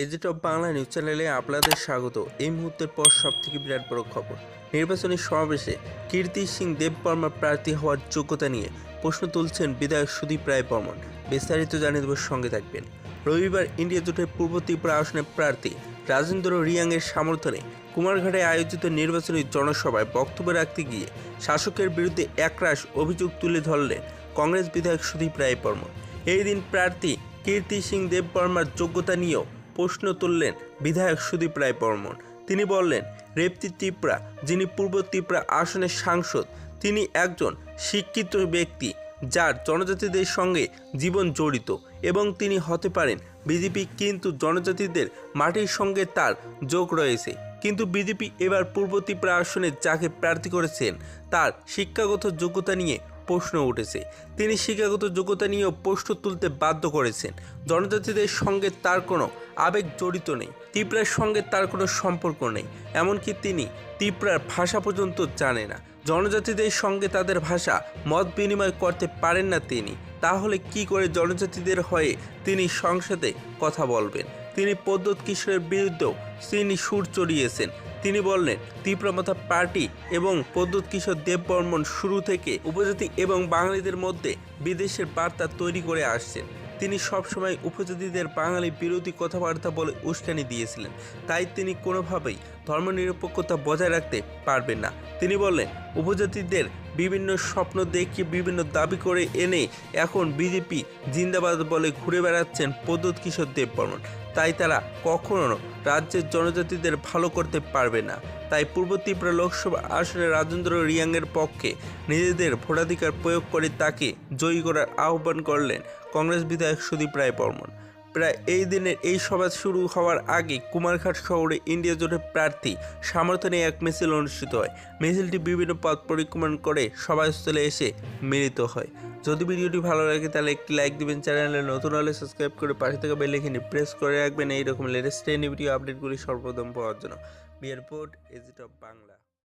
এজেট of Bangla news চ্যানেলে আপনাদের স্বাগত। এই মুহূর্তের পর সবথেকে বিরাট বড় খবর, নির্বাচনী সমাবেশে কীর্তি সিং দেববর্মা প্রার্থী হওয়ার যোগ্যতা নিয়ে প্রশ্ন তুলছেন বিধায়ক সুদীপ রায় বর্মন। বিস্তারিত জানিয়ে দেবার সঙ্গে থাকবেন। রবিবার ইন্ডিয়া জোটের পূর্ব ত্রিপুরা আসনের প্রার্থী রাজেন্দ্র রিয়াংয়ের সমর্থনে কুমারঘাটে আয়োজিত নির্বাচনী জনসভায় বক্তব্য রাখতে গিয়ে শাসকের বিরুদ্ধে একরাশ অভিযোগ তুলে ধরলেন কংগ্রেস বিধায়ক সুদীপ রায় বর্মন। এই দিন প্রার্থী কীর্তি সিং দেববর্মার যোগ্যতা নিয়েও প্রশ্ন তুললেন বিধায়ক সুদীপ রায় বর্মন। তিনি বললেন, রেপ্তি ত্রিপুরা, যিনি পূর্ব ত্রিপুরা আসনের সাংসদ, তিনি একজন শিক্ষিত ব্যক্তি যার জনজাতিদের সঙ্গে জীবন জড়িত এবং তিনি হতে পারেন বিজেপি, কিন্তু জনজাতিদের মাটির সঙ্গে তার যোগ রয়েছে। কিন্তু বিজেপি এবার পূর্ব ত্রিপুরা আসনে যাকে প্রার্থী করেছেন তার শিক্ষাগত যোগ্যতা নিয়ে প্রশ্ন উঠেছে। তিনি শিক্ষাগত যোগ্যতা নিয়েও প্রশ্ন তুলতে বাধ্য করেছেন। জনজাতিদের সঙ্গে তার কোনো আবেগ জড়িত নেই, ত্রিপুরার সঙ্গে তার কোনো সম্পর্ক নেই, এমনকি তিনি ত্রিপুরার ভাষা পর্যন্ত জানে না। জনজাতিদের সঙ্গে তাদের ভাষা মত বিনিময় করতে পারেন না তিনি। তাহলে কি করে জনজাতিদের হয়ে তিনি সংসদে কথা বলবেন? তিনি প্রদ্যোৎ কিশোরের বিরুদ্ধেও তিনি সুর চড়িয়েছেন। তিনি বললেন, ত্রিপুরা মাথা পার্টি এবং প্রদ্যোৎ কিশোর দেববর্মন শুরু থেকে উপজাতি এবং বাঙালিদের মধ্যে বিদেশের বার্তা তৈরি করে আসছেন। তিনি সবসময় উপজাতিদের বাঙালি বিরোধী কথাবার্তা বলে উস্কানি দিয়েছিলেন, তাই তিনি কোনোভাবেই ধর্মনিরপেক্ষতা বজায় রাখতে পারবেন না। তিনি বললেন, উপজাতিদের বিভিন্ন স্বপ্ন দেখিয়ে বিভিন্ন দাবি করে এনে এখন বিজেপি জিন্দাবাদ বলে ঘুরে বেড়াচ্ছেন প্রদ্যোৎ কিশোর দেববর্মন। তাই তারা কখনো রাজ্যের জনজাতিদের ভালো করতে পারবে না। তাই পূর্ব ত্রিপুরা লোকসভা আসনে রাজেন্দ্র রিয়াংয়ের পক্ষে নিজেদের ভোটাধিকার প্রয়োগ করে তাকে জয়ী করার আহ্বান করলেন কংগ্রেস বিধায়ক সুদীপ রায় বর্মন। প্রায় এই দিনের এই সভা শুরু হওয়ার আগে কুমারঘাট শহরে ইন্ডিয়া জোটের প্রার্থী সমর্থনে এক মিছিল অনুষ্ঠিত হয়। মিছিলটি বিভিন্ন পথ পরিক্রমণ করে সভাস্থলে এসে মিলিত হয়। যদি ভিডিওটি ভালো লাগে তাহলে একটি লাইক দিবেন, চ্যানেলে নতুন হলে সাবস্ক্রাইব করে পাশে থাকা বেল আইকনটি প্রেস করে রাখবেন এইরকম লেটেস্ট ভিডিও আপডেটগুলি সর্বপ্রথম পাওয়ার জন্য। বি রিপোর্ট, এজেট অফ বাংলা।